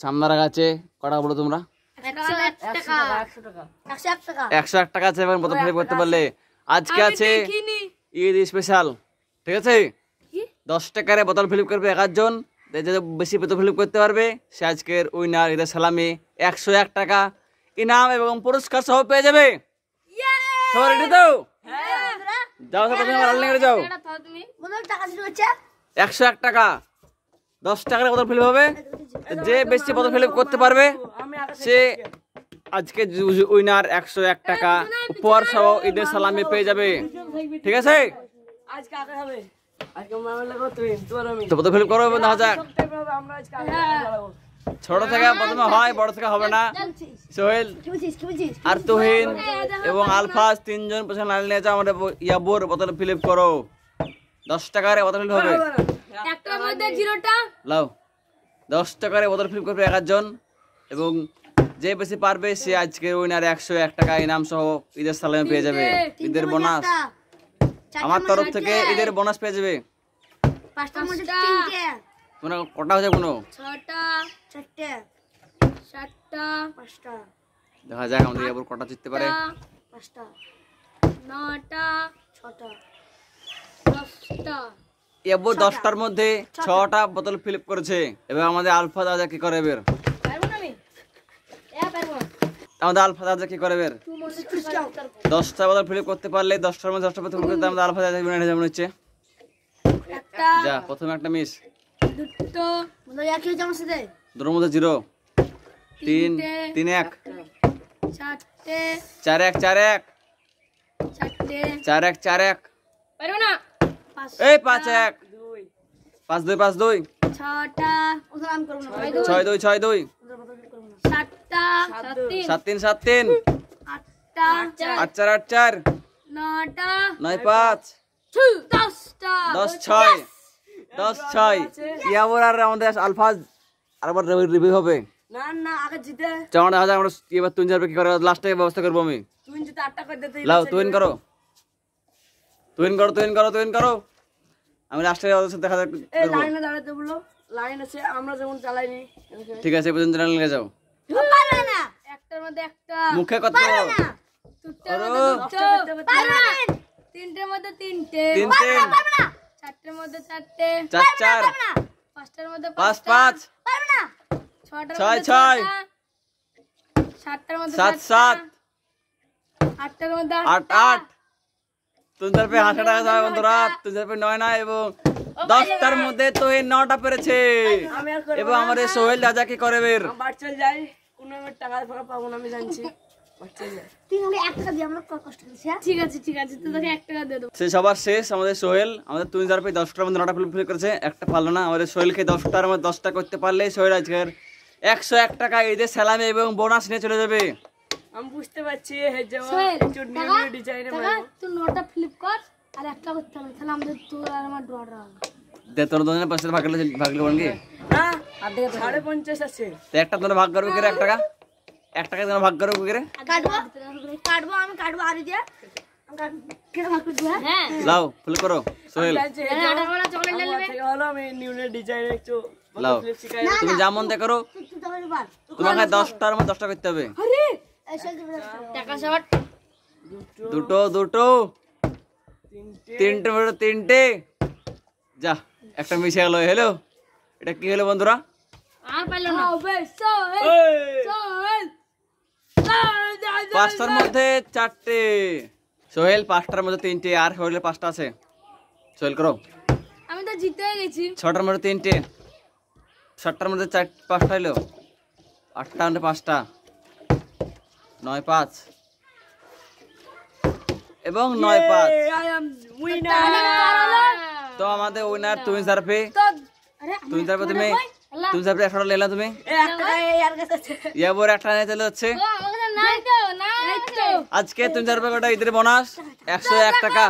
সামনে রাখা আছে কটা বলো তোমরা? 101 টাকা আছে এবং বোতল ফ্লিপ করতে পারলে আজকে আছে ঈদ স্পেশাল, ঠিক আছে? 10 টাকার বোতল ফ্লিপ করবে 1 জন, যে বেশি বোতল ফ্লিপ করতে পারবে সে আজকের উইনার। ঈদের সালামি 101 টাকা ইনাম এবং পুরস্কার সহ পেয়ে যাবে। সবাই রেডি তো? যাও সবাই লাল যাও। 101 টাকা 10 টাকার বোতল ফ্লিপ হবে, যে বেশি বোতল ফ্লিপ করতে পারবে সে আজকে উইনার। 101 টাকা উপহার সহ ঈদের সালামি পেয়ে যাবে, ঠিক আছে? তো বোতল ফ্লিপ করো, দেখা যাক। ছোট থেকে প্রথমে হয়, বড় থেকে হবে না। সোহেল আর তুহিন এবং আলফাজ 3 জন পেছনে লাইন নিয়ে যাও। আমাদের ইয়াবুর বোতল ফ্লিপ করো, 10 টাকার বোতল ফ্লিপ হবে। লাও 10 টাকার বোতল ফ্লিপ করবে 1 জন, এবং যে বেশি পারবে সে আজকে উইনার 101 টাকা ইনাম সহ ঈদের সালামি পেয়ে যাবে। ঈদের বোনাস আমার তরফ থেকে ঈদের বোনাস পেয়ে যাবে। তোমরা কটা হয়েছে? কোনো 6টা 4টা 7টা 5টা। দেখা যাক আমাদের ইয়াবুর কটা জিততে পারে। 5টা 9টা 6টা 10টা। ইয়াবুর 10টার মধ্যে 6টা বোতল ফিল করেছে। এবার আমাদের আলফা দাদা কি করে বের? আমাদের আলফা দাদা কি করে বের? 10টা বোতল ফিল করতে পারলে 10টার মধ্যে 10টা বোতল করতে আমাদের আলফা দাদা উইনার যেমন হচ্ছে। যা প্রথমে একটা মিস, দুটো মধ্যে একই হচ্ছে আমার সাথে, দুটোর মধ্যে 0 3 3 1 4টে 4 1 4 1 4টে 4 1 4 1 পারো না। এই 5 1 5 2 5 2 6টা ওটা আমি করব না। 6 2 6 2 7টা 7 3 7 3 8টা 8 4 8 4 9টা 9 5 10টা 10 6 10 6। ইয়াবুর আর আমাদের আলফাজ আরেকবার রিভিউ হবে। না না আগে জিতে চাও না। আমরা এবার তুই যাবে কি করে লাস্টে ব্যবস্থা করব। আমি তুই যদি 8টা করে দিতে লাও তুইন করো তুইন করো। আমি লাস্টে ওদের সাথে দেখা করব। এই লাইনে দাঁড়াতে বলো, লাইন আছে আমরা যেমন চালাইনি, ঠিক আছে? পর্যন্ত লাইনে লেগে যাও। পারবে না, একটার মধ্যে একটা মুখে কথা বলো। দুটোর মধ্যে পারবে না, তিনটের মধ্যে তিনটে পারবে না, চারটের মধ্যে চারটে 4 4 পাঁচটার মধ্যে 5 5 পারবে না, 6টার মধ্যে 6 7টার মধ্যে 7 7 8টার মধ্যে 8 8। তুই पे 8 টাকা যাবে বন্ধুরা, তুই पे 9 9 এবং 10টার মধ্যে তো এই 9টা পেরেছে। এবং আমাদের সোহেল দাদা কি করে বের? বাড়ি চল যাই, কোনো টাকা ফাঁকা পাবো না আমি জানছি। সবার শেষ আমাদের সোহেল। আমাদের তুই যার 10টার মধ্যে 9টা ফিল করেছে, একটা পারলো না। আমাদের সোহেলকে 10টার মধ্যে 10টা করতে পারলে সোহেল আজকের 101 টাকা ঈদের সালামি এবং বোনাস নিয়ে চলে যাবে। আমি বুঝতে পারছি ডিজাইনে তুই 9টা ফ্লিপ কর আর একটা করতে হবে, তাহলে আমাদের তোর আর আমার ড্র হবে। দে তোর দুজনে পাশে ভাগলে বলবি। হ্যাঁ 50.5 আছে তো একটা তোরা ভাগ করবে করে 1 টাকা 1 টাকা তোরা ভাগ করবে করে কাটবো আমি কাটবো আরি দিয়ে আমি কেটে ভাগ করে দিই। হ্যাঁ লাও ফুল করো সোহেল। আটারওয়ালা চকলেট নিয়ে নেবে হলো আমি নিউনের ডিজাইন একটু লাও। তুমি যেমন দে করো, তোমাকে 10টার মধ্যে 10টা করতে হবে। আরে টাকা শট দুটো দুটো তিনটে বড় তিনটে। যা একটা মিশে গেল। হ্যালো এটা কি হলো বন্ধুরা? আর পাইলো না। সোহেল 5টার মধ্যে 4টে, সোহেল 5টার মধ্যে 3টে, আর সোহেলের 5টা আছে। সোহেল করো। আমি তো জিতে গেছি। 6টার মধ্যে 3টে, 7টার মধ্যে 5টা হলো, 8টার মধ্যে 5টা, 9 5 এবং 9 5। তো আমাদের উইনার তুমি জারপে তুমি জারপে 100টা লেলা তুমি ইয়াবুর একটা নিয়ে চলে হচ্ছে আজকে তুমি জারপে কটা ঈদের বোনাস 101 টাকা।